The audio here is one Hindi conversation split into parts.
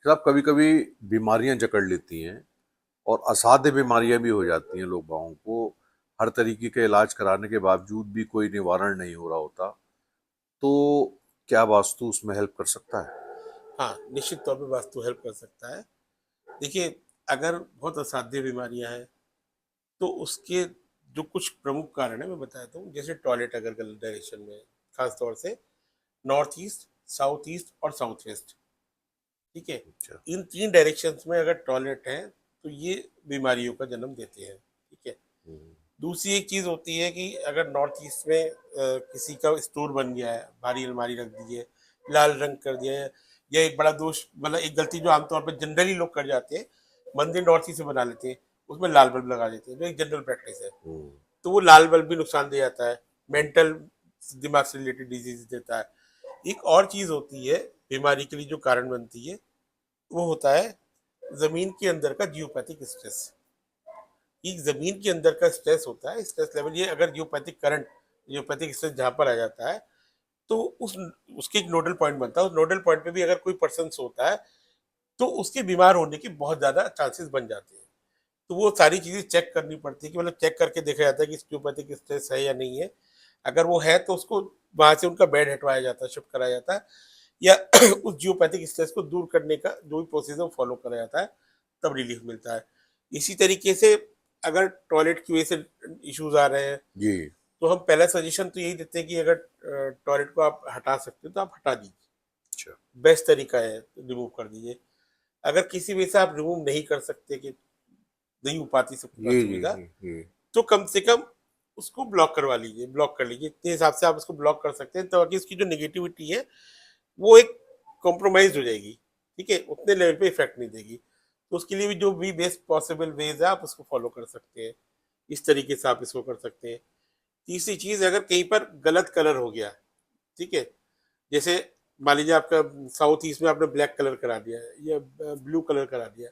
साहब कभी कभी बीमारियां जकड़ लेती हैं और असाध्य बीमारियां भी हो जाती हैं लोग बागों को। हर तरीके के इलाज कराने के बावजूद भी कोई निवारण नहीं हो रहा होता। तो क्या वास्तु उसमें हेल्प कर सकता है? हाँ, निश्चित तौर पे वास्तु हेल्प कर सकता है। देखिए, अगर बहुत असाध्य बीमारियां हैं तो उसके जो कुछ प्रमुख कारण है मैं बताता हूँ। जैसे टॉयलेट अगर गलत डायरेक्शन में है, खास तौर से नॉर्थ ईस्ट, साउथ ईस्ट और साउथ वेस्ट, ठीक है, अच्छा। इन तीन डायरेक्शंस में अगर टॉयलेट है तो ये बीमारियों का जन्म देते हैं। ठीक है। हम्म। दूसरी एक चीज होती है कि अगर नॉर्थ ईस्ट में किसी का स्टोर बन गया है, भारी अलमारी रख दी है, लाल रंग कर दिया है, या एक बड़ा दोष मतलब एक गलती जो आमतौर पर जनरली लोग कर जाते हैं, मंदिर नॉर्थ ईस्ट से बना लेते हैं, उसमें लाल बल्ब लगा देते हैं, जो एक जनरल प्रैक्टिस है। हम्म। तो वो लाल बल्ब भी नुकसान दे जाता है, मेंटल दिमाग से रिलेटेड डिजीज देता है। एक और चीज होती है बीमारी के लिए जो कारण बनती है, वो होता है जमीन के अंदर का जियोपैथिक स्ट्रेस। ये जमीन के अंदर का स्ट्रेस होता है, स्ट्रेस लेवल, ये अगर जियोपैथिक करंट, जियोपैथिक स्ट्रेस जहाँ पर आ जाता है तो उस उसके एक नोडल पॉइंट बनता है। उस नोडल पॉइंट पे भी अगर कोई पर्सन होता है तो उसके बीमार होने के बहुत ज्यादा चांसेस बन जाते हैं। तो वो सारी चीजें चेक करनी पड़ती है कि मतलब चेक करके देखा जाता है कि जियोपैथिक स्ट्रेस है या नहीं है। अगर वो है तो उसको वहां से उनका बेड हटवाया जाता है, शिफ्ट कराया जाता है, या उस जियोपैथिक स्ट्रेस को दूर करने का जो भी प्रोसेस है वो फॉलो करा जाता है, तब रिलीफ मिलता है। इसी तरीके से अगर टॉयलेट की वजह से इश्यूज आ रहे हैं जी। तो हम पहला सजेशन तो यही देते हैं कि अगर टॉयलेट को आप हटा सकते हो तो आप हटा दीजिए, अच्छा। बेस्ट तरीका है, रिमूव कर दीजिए। अगर किसी वजह से आप रिमूव नहीं कर सकते, कि नहीं हो पाती सबके जी पास जी सुविधा, जी जी। तो कम से कम उसको ब्लॉक करवा लीजिए, ब्लॉक कर लीजिए, इतने हिसाब से आप उसको ब्लॉक कर सकते हैं ताकि उसकी जो निगेटिविटी है वो एक कॉम्प्रोमाइज हो जाएगी। ठीक है, उतने लेवल पे इफेक्ट नहीं देगी। तो उसके लिए भी जो भी बेस्ट पॉसिबल वेज है आप उसको फॉलो कर सकते हैं। इस तरीके से आप इसको कर सकते हैं। तीसरी चीज, अगर कहीं पर गलत कलर हो गया, ठीक है, जैसे मान लीजिए आपका साउथ ईस्ट में आपने ब्लैक कलर करा दिया है या ब्लू कलर करा दिया,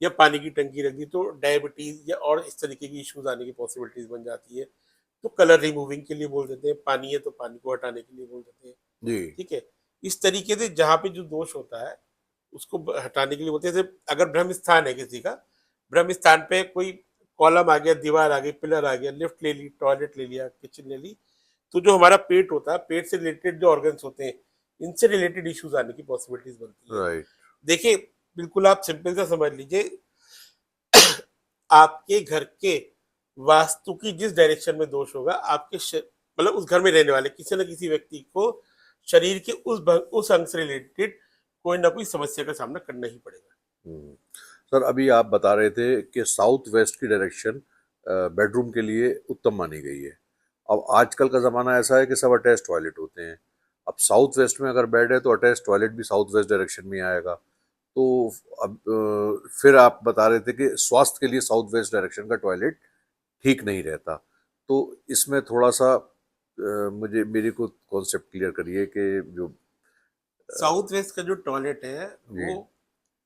या पानी की टंकी रख दी, तो डायबिटीज या और इस तरीके की इश्यूज आने की पॉसिबिलिटीज बन जाती है। तो कलर रिमूविंग के लिए बोल देते हैं, पानी है तो पानी को हटाने के लिए बोल देते हैं। जी। ठीक है। इस तरीके से जहाँ पे जो दोष होता है उसको हटाने के लिए बोलते हैं। जैसे अगर ब्रह्म स्थान है किसी का, ब्रह्म स्थान पे कोई कॉलम आ गया, दीवार आ गई, पिलर आ गया, लिफ्ट ले ली, टॉयलेट ले लिया, किचन ले ली, तो जो हमारा पेट होता है, पेट से रिलेटेड जो ऑर्गन्स होते हैं, इनसे रिलेटेड इश्यूज आने की पॉसिबिलिटीज बनती है। राइट। देखिए, बिल्कुल आप सिंपल सा समझ लीजिए, आपके घर के वास्तु की जिस डायरेक्शन में दोष होगा, आपके मतलब उस घर में रहने वाले किसी न किसी व्यक्ति को शरीर के उस अंग से रिलेटेड कोई ना कोई समस्या का सामना करना ही पड़ेगा। हम्म। सर अभी आप बता रहे थे कि साउथ वेस्ट की डायरेक्शन बेडरूम के लिए उत्तम मानी गई है। अब आजकल का ज़माना ऐसा है कि सब अटैच टॉयलेट होते हैं। अब साउथ वेस्ट में अगर बेड है तो अटैच टॉयलेट भी साउथ वेस्ट डायरेक्शन में ही आएगा। तो अब फिर आप बता रहे थे कि स्वास्थ्य के लिए साउथ वेस्ट डायरेक्शन का टॉयलेट ठीक नहीं रहता। तो इसमें थोड़ा सा मुझे मेरे को कॉन्सेप्ट क्लियर करिए कि जो साउथ वेस्ट का जो टॉयलेट है जी वो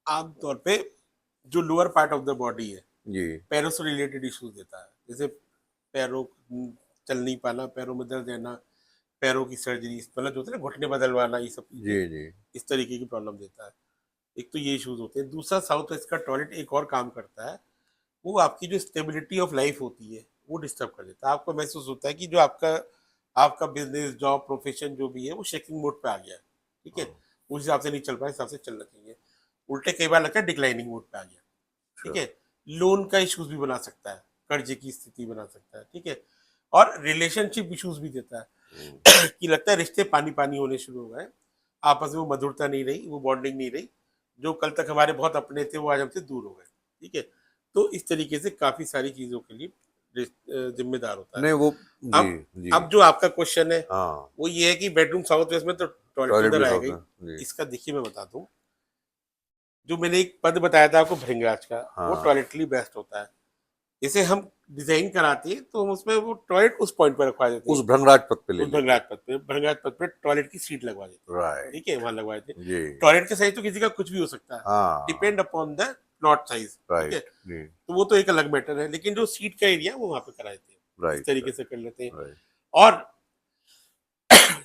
आमतौर पे जो lower part of the body है, जी पैरों से रिलेटेड इश्यूज देता है। जैसे पैरों चल नहीं पाना, पैरों में दर्द रहना, पैरों की सर्जरी, मतलब जो होता है ना घुटने बदलवाना, ये सब जी चीजें जी। इस तरीके की प्रॉब्लम देता है। एक तो ये इश्यूज होते हैं। दूसरा, साउथ वेस्ट का टॉयलेट एक और काम करता है, वो आपकी जो स्टेबिलिटी ऑफ लाइफ होती है वो डिस्टर्ब कर देता है। आपको महसूस होता है कि जो आपका आपका बिजनेस, जॉब, प्रोफेशन जो भी है वो शेकिंग मोड पे आ गया है। ठीक है, हाँ। उस हिसाब से नहीं चल पाए, हिसाब से चलना चाहिए। उल्टे कई बार लगता है डिक्लाइनिंग मोड पे आ गया। ठीक अच्छा। है, लोन का इश्यूज भी बना सकता है, कर्जे की स्थिति बना सकता है। ठीक है, और रिलेशनशिप इश्यूज भी देता हम्म। है कि लगता है रिश्ते पानी पानी होने शुरू हो गए, आपस में वो मधुरता नहीं रही, वो बॉन्डिंग नहीं रही, जो कल तक हमारे बहुत अपने थे वो आज हमसे दूर हो गए। ठीक है, तो इस तरीके से काफी सारी चीजों के लिए जिम्मेदार होता है। नहीं वो जी अब जी। अब जो आपका क्वेश्चन है हाँ। वो ये है कि बेडरूम साउथ वेस्ट में तो टॉयलेट टॉयलेट किधर भी आएगा साउथ ही। में। जी। इसका देखिए मैं बता दूं, जो मैंने एक पद बताया था आपको भृंगराज का, वो हाँ। टॉयलेट के लिए बेस्ट होता है। जैसे हम डिजाइन कराते हैं तो हम उसमें वो टॉयलेट उस पॉइंट पर रखवा देते उस हैं, भ्रंगराज पथ पे ले उस लेते हैं। भृंगराज पद पे टॉयलेट की सीट लगवा देते हैं। ठीक है, राइट। वहां लगवा देते हैं। जी। टॉयलेट का साइज तो किसी का कुछ भी हो सकता है, हाँ। Depend upon the plot size. ठीक है, राइट। जी। तो वो तो एक अलग मैटर है, लेकिन जो सीट का एरिया वो वहां पे करा देते हैं। इस राइट तरीके राइट से कर लेते हैं। राइट। और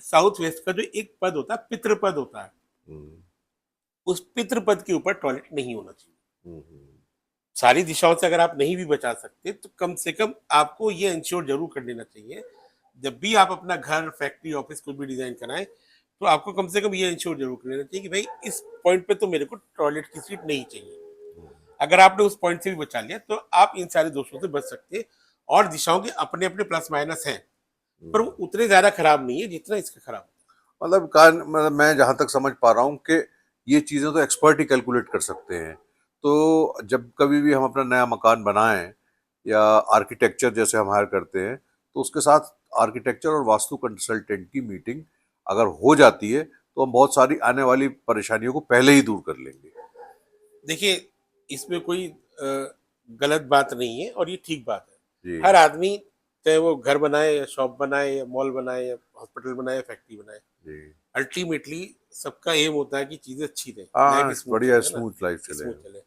साउथ वेस्ट का जो एक पद होता है, पितृ पद होता है, हम्म। उस पितृपद के ऊपर टॉयलेट नहीं होना चाहिए। हम्म, सारी दिशाओं से अगर आप नहीं भी बचा सकते तो कम से कम आपको ये इंश्योर जरूर कर लेना चाहिए, जब भी आप अपना घर, फैक्ट्री, ऑफिस कुछ भी डिजाइन कराएं, तो आपको कम से कम ये इंश्योर जरूर कर लेना चाहिए कि भाई इस पॉइंट पे तो मेरे को टॉयलेट की सीट नहीं चाहिए। अगर आपने उस पॉइंट से भी बचा लिया तो आप इन सारे दोषों से बच सकते हैं। और दिशाओं के अपने अपने प्लस माइनस हैं, पर वो उतने ज्यादा खराब नहीं है जितना इसका खराब मतलब मैं जहां तक समझ पा रहा हूँ कि ये चीजें तो एक्सपर्ट ही कैलकुलेट कर सकते हैं। तो जब कभी भी हम अपना नया मकान बनाएं या आर्किटेक्चर जैसे हम हायर करते हैं, तो उसके साथ आर्किटेक्चर और वास्तु कंसल्टेंट की मीटिंग अगर हो जाती है तो हम बहुत सारी आने वाली परेशानियों को पहले ही दूर कर लेंगे। देखिए, इसमें कोई गलत बात नहीं है और ये ठीक बात है। जी। हर आदमी, चाहे वो घर बनाए या शॉप बनाए या मॉल बनाए या हॉस्पिटल बनाए या फैक्ट्री बनाए, जी। अल्टीमेटली सबका एम होता है कि चीजें अच्छी रहे, हाँ, लाइफ स्मूथ बढ़िया चले, है ना, स्मूथ लाइफ चले। स्मूथ चले।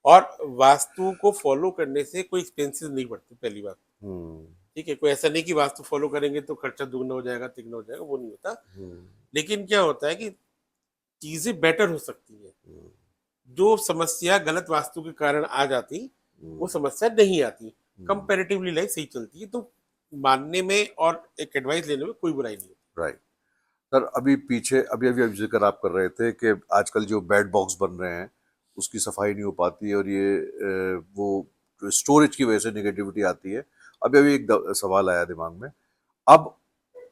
और वास्तु को फॉलो करने से कोई एक्सपेंसेस नहीं बढ़ते, पहली बात। हम्म। ठीक है, कोई ऐसा नहीं कि वास्तु फॉलो करेंगे तो खर्चा दुगना हो जाएगा, तिगना हो जाएगा, वो नहीं होता। हम्म। लेकिन क्या होता है कि चीजें बेटर हो सकती है। हम्म। जो समस्या गलत वास्तु के कारण आ जाती, वो समस्या नहीं आती। कंपैरेटिवली लाइफ सही चलती है, तो मानने में और एक एडवाइस लेने में कोई बुराई नहीं होती। राइट। सर, अभी पीछे अभी अभी अभी जिक्र आप कर रहे थे कि आजकल जो बेड बॉक्स बन रहे हैं उसकी सफाई नहीं हो पाती है, और ये वो स्टोरेज की वजह से निगेटिविटी आती है। अभी अभी एक सवाल आया दिमाग में। अब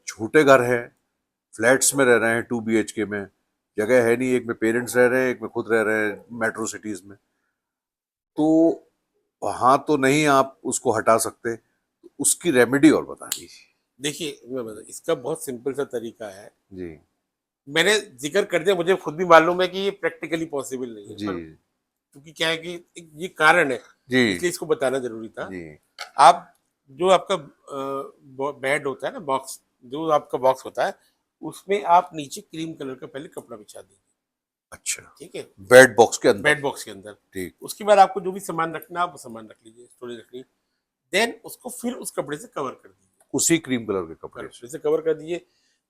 छोटे घर हैं, फ्लैट्स में रह रहे हैं, 2 BHK में, जगह है नहीं, एक में पेरेंट्स रह रहे हैं, एक में खुद रह रहे हैं मेट्रो सिटीज में, तो वहां तो नहीं आप उसको हटा सकते, उसकी रेमेडी और बता दीजिए। देखिए, मैं बता, इसका बहुत सिंपल सा तरीका है। जी। मैंने जिक्र कर दिया, मुझे खुद भी मालूम है कि ये प्रैक्टिकली पॉसिबल नहीं है, जी। पर क्योंकि क्या है कि ये कारण है, जी। इसलिए इसको बताना जरूरी था। जी। आप, जो आपका बेड होता है ना, बॉक्स, जो आपका बॉक्स होता है, उसमें आप नीचे क्रीम कलर का पहले कपड़ा बिछा दीजिए। अच्छा। ठीक है, बेड बॉक्स के अंदर। बेड बॉक्स के अंदर। ठीक। उसके बाद आपको जो भी सामान रखना है आप वो सामान रख लीजिए, स्टोरेज रख लीजिए। देन उसको फिर उस कपड़े से कवर कर दीजिए, उसी क्रीम कलर के कपड़े से। कपड़े से कवर कर दीजिए।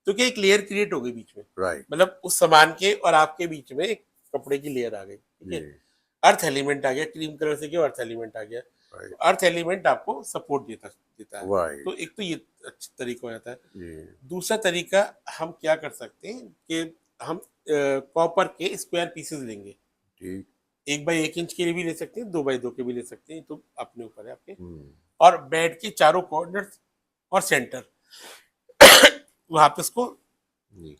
तो क्या, एक लेयर क्रिएट हो गई बीच में, राइट। मतलब उस सामान के और आपके बीच में एक कपड़े की लेयर आ गई। ठीक जी। है, अर्थ एलिमेंट आ गया, क्रीम कलर से क्या अर्थ एलिमेंट आ गया। तो राइट। अर्थ एलिमेंट आपको सपोर्ट देता देता है। तो राइट। एक तो ये अच्छा तरीका हो जाता है। जी। दूसरा तरीका हम क्या कर सकते हैं कि हम कॉपर के स्क्वायर पीसेस लेंगे। ठीक। 1 बाई 1 इंच के लिए भी ले सकते हैं, 2 बाई 2 के भी ले सकते हैं, तो अपने ऊपर है आपके। हम्म। और बेड के चारों कॉर्नर और सेंटर वहां पे उसको जी।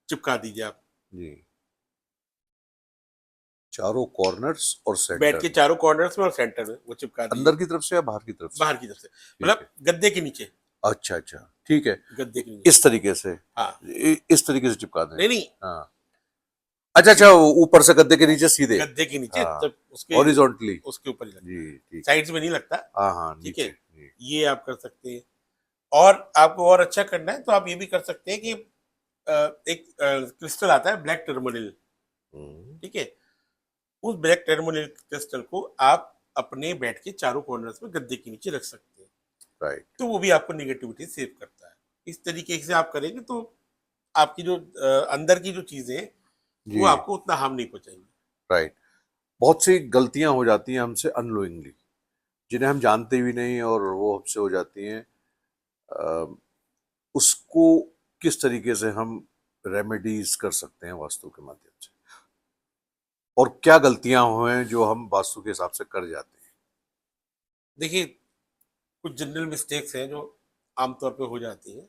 चिपका दीजिए आप। जी। चारों कॉर्नर्स और बेड सेंटर के में। चारों कॉर्नर्स में और सेंटर में वो चिपका दीजिए, अंदर की तरफ से या बाहर की तरफ से? बाहर की तरफ से, ठीक मतलब है। गद्दे के नीचे, अच्छा अच्छा, ठीक है। गद्दे के नीचे। इस तरीके से, हाँ, इस तरीके से चिपका दें। नहीं नहीं, हाँ। अच्छा अच्छा, ऊपर से गद्दे के नीचे सीधे। गद्दे के नीचे, हाँ। तब उसके हॉरिजॉन्टली। उसके ऊपर ही लगता है, जी। ठीक है। साइड्स में नहीं लगता। हाँ हाँ, ठीक नीचे। है, जी। ये आप कर सकते हैं। और आपको और अच्छा करना है तो आप ये भी कर सकते हैं कि एक क्रिस्टल आता है ब्लैक टर्मोनिल। हम्म। ठीक है, उस ब्लैक टर्मोनिल क्रिस्टल को आप अपने बेड के चारों कॉर्नर्स में गद्दे के नीचे रख सकते हैं, राइट। तो वो भी आपको निगेटिविटी सेव करता है। इस तरीके से आप करेंगे तो आपकी जो अंदर की जो चीजें हैं जी। वो आपको उतना हार्म नहीं पहुंचाएंगी। राइट। बहुत सी गलतियां हो जाती हैं हमसे अनलोइंगली, जिन्हें हम जानते भी नहीं और वो हमसे हो जाती हैं। अ, उसको किस तरीके से हम रेमेडीज कर सकते हैं वास्तु के माध्यम से, और क्या गलतियां हुए हैं जो हम वास्तु के हिसाब से कर जाते हैं? देखिए, कुछ जनरल मिस्टेक्स हैं जो आमतौर पे हो जाती हैं।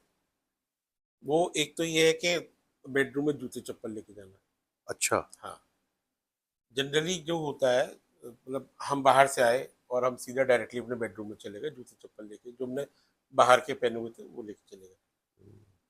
वो एक तो ये है कि बेडरूम में जूते चप्पल लेके जाना। अच्छा। हाँ, जनरली जो होता है, मतलब हम बाहर से आए और हम सीधा डायरेक्टली अपने बेडरूम में चले गए जूते चप्पल लेके, जो हमने बाहर के पहने हुए थे वो लेके चले गए।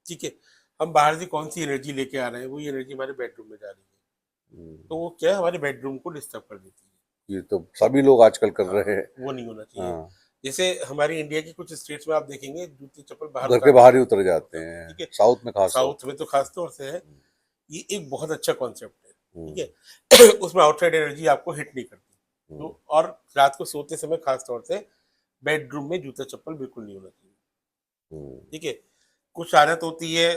ठीक है, हम बाहर से कौन सी एनर्जी लेके आ रहे हैं, वही एनर्जी हमारे बेडरूम में जा रही है, तो वो क्या है, हमारे बेडरूम को डिस्टर्ब कर देती है। ये तो सभी लोग आजकल कर हाँ, रहे हैं। वो नहीं होना चाहिए। हाँ। जैसे हमारी इंडिया की कुछ स्टेट्स में आप देखेंगे जूते चप्पल बाहर घर के उतार बाहर ही के उतर जाते उतारते हैं। हैं, ठीक है, साउथ में खास तौर साउथ में तो खास तौर से है। पे। ये एक बहुत अच्छा कॉन्सेप्ट है। ठीक हम्म। है, उसमें आउटसाइड एनर्जी आपको हिट नहीं करती। हम्म। तो और रात को सोते समय खास तौर से बेडरूम में जूता चप्पल बिल्कुल नहीं होना चाहिए। हम्म। ठीक है, कुछ आदत होती है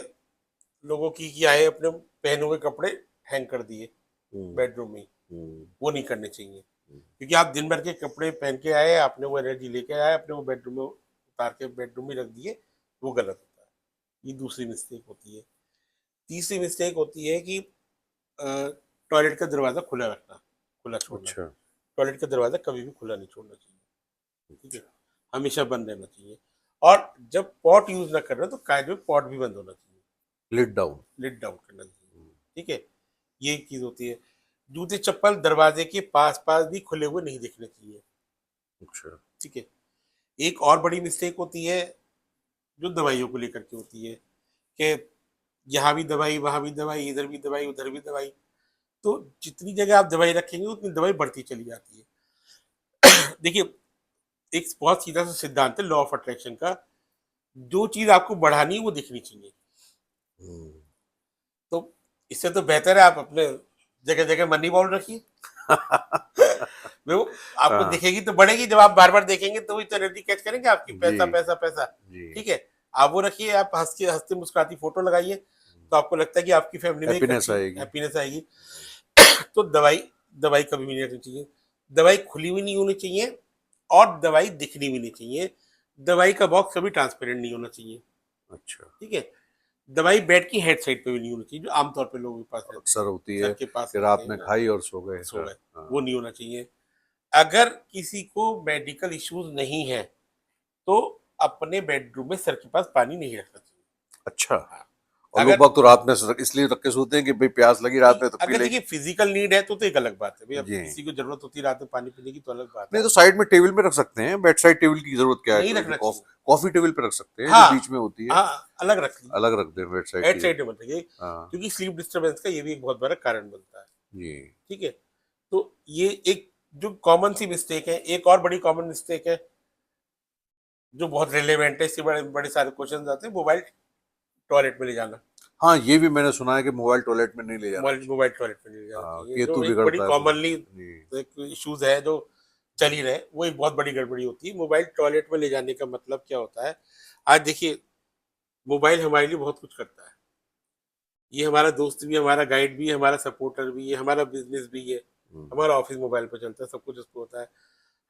लोगों की, क्या है, अपने पहने हुए कपड़े हैंग कर दिए, बेडरूम में, हम्म, वो नहीं करने चाहिए। हम्म, क्योंकि आप दिन भर के कपड़े पहन के आए, आपने वो एनर्जी लेके आए, आपने वो बेडरूम में उतार के बेडरूम में रख दिए, वो गलत होता है। ये दूसरी मिस्टेक होती है। तीसरी मिस्टेक होती है कि टॉयलेट का दरवाज़ा खुला रखना, खुला छोड़ना। अच्छा, टॉयलेट का दरवाज़ा कभी भी खुला नहीं छोड़ना चाहिए, ठीक है? अच्छा, हमेशा बंद रहना चाहिए। और जब पॉट यूज़ ना कर रहे हो, तो कायदे में पॉट भी बंद होना चाहिए, लिड डाउन। लिड डाउन करना चाहिए, ठीक है? ये एक चीज़ होती है। जूते-चप्पल दरवाजे के पास-पास भी खुले हुए नहीं दिखने चाहिए, अच्छा, ठीक है? एक और बड़ी मिस्टेक होती है, जो दवाइयों को लेकर के होती है, कि यहाँ भी दवाई, वहाँ भी दवाई, इधर भी दवाई, उधर भी दवाई। तो जितनी जगह आप दवाई रखेंगे, उतनी दवाई बढ़ती चली जाती है। देखिए, एक बहुत सीधा सा सिद्धांत है लॉ ऑफ अट्रैक्शन का, जो चीज़ आपको बढ़ानी है, वो दिखनी चाहिए। हम्म। तो इससे तो बेहतर है आप अपने जगह-जगह मनी बॉल रखिए। वो आपको हाँ, दिखेगी तो बढ़ेगी, जब आप बार-बार देखेंगे तो वही तो एनर्जी कैच करेंगे आपकी, जी, पैसा, पैसा, पैसा, जी, ठीक है? आप वो रखिए, आप हँसती मुस्कुराती फ़ोटो लगाइए, तो आपको लगता है कि आपकी फैमिली में एक हैप्पीनेस अच्छी आएगी। हैप्पीनेस आएगी। तो दवाई दवाई कभी भी नहीं रखनी चाहिए। दवाई खुली हुई नहीं होनी चाहिए, और दवाई दिखनी भी नहीं चाहिए। दवाई का बॉक्स कभी ट्रांसपेरेंट नहीं होना चाहिए, अच्छा, ठीक है? दवाई बेड की हेड साइड पे भी नहीं होनी चाहिए, जो आमतौर पे लोगों के पास रहती है। अक्सर होती सर है के पास कि रखते रात हैं में ना, खाई और सो गए। सो हाँ, गए, वो हाँ, नहीं होना चाहिए। अगर किसी को मेडिकल इश्यूज नहीं है, तो अपने बेडरूम में सर के पास पानी नहीं रखना चाहिए। अच्छा। हाँ, और लोग अगर बाग तो रात में इसलिए रख के सोते हैं कि भाई प्यास लगी नहीं, रात में तो पी अगर देखिए लेंगे। फिजिकल नीड है तो एक अलग बात है भाई, अब जी, किसी को जरूरत होती है रात में पानी पीने की तो अलग बात नहीं है। तो साइड में टेबल में रख सकते हैं, बेड साइड टेबल की जरूरत क्या है, नहीं जो रखना चाहिए। कॉफी टेबल पे रख सकते हैं जो हाँ, बीच में होती है। हाँ, अलग रख लीजिए, अलग रख दें बेड साइड हेड की साइड जगह। में मत रखिए, हाँ, क्योंकि स्लीप डिस्टरबेंस का ये भी एक बहुत बड़ा कारण बनता है, जी, ठीक है? तो ये एक जो कॉमन सी मिस्टेक है। एक और बड़ी कॉमन मिस्टेक है, जो बहुत रिलेवेंट है, इससे बड़े बड़े सारे क्वेश्चन आते हैं, मोबाइल टॉयलेट में ले जाना। हाँ, ये भी मैंने सुना है कि मोबाइल टॉयलेट में नहीं ले जाना मोबाइल चाहिए। मोबाइल टॉयलेट में ले जाना हाँ, चाहिए, जो केतु एक बड़ी बिगड़ता है फिर। कॉमनली जी, एक इश्यूज है, जो चल ही रहे हैं, वो एक बहुत बड़ी गड़बड़ी होती है। मोबाइल टॉयलेट में ले जाने का मतलब क्या होता है? आज देखिए, मोबाइल हमारे लिए बहुत कुछ करता है। ये हमारा दोस्त भी है, हमारा गाइड भी है, हमारा सपोर्टर भी है, हमारा बिजनेस भी है, हम्म, हमारा ऑफिस मोबाइल पर चलता है, सब कुछ उस पर होता है।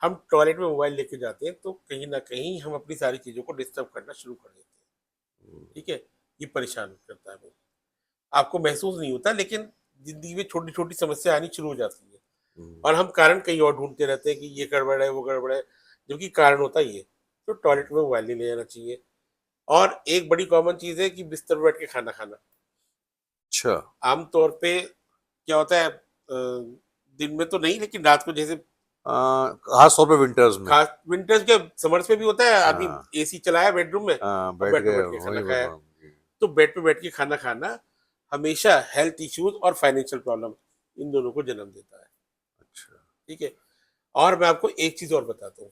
हम टॉयलेट में मोबाइल लेके जाते हैं, तो कहीं ना कहीं हम अपनी सारी चीज़ों को डिस्टर्ब करना शुरू कर देते हैं, ठीक है? ये परेशान करता है हमें। आपको महसूस नहीं होता, लेकिन जिंदगी में छोटी छोटी समस्या आनी शुरू हो जाती है, हम्म, और हम कारण कहीं और ढूंढते रहते हैं कि ये गड़बड़ है, वो गड़बड़ है, जबकि कारण होता ही है। तो टॉयलेट में मोबाइल नहीं ले जाना चाहिए। और एक बड़ी कॉमन चीज़ है कि बिस्तर पर बैठ के खाना खाना। अच्छा, आमतौर पे क्या होता है, दिन में तो नहीं, लेकिन रात को जैसे, खास तौर पे विंटर्स में। खास विंटर्स के समर्स में भी होता है, आदमी हाँ, एसी चलाया बेडरूम में हाँ, और बैठ बेड पे गए बैठ के खाना वही खाया। बना। तो बेड पे बैठ के खाना खाना हमेशा हेल्थ इश्यूज और फाइनेंशियल प्रॉब्लम, इन दोनों को जन्म देता है, अच्छा, ठीक है? और मैं आपको एक चीज और बताता हूँ,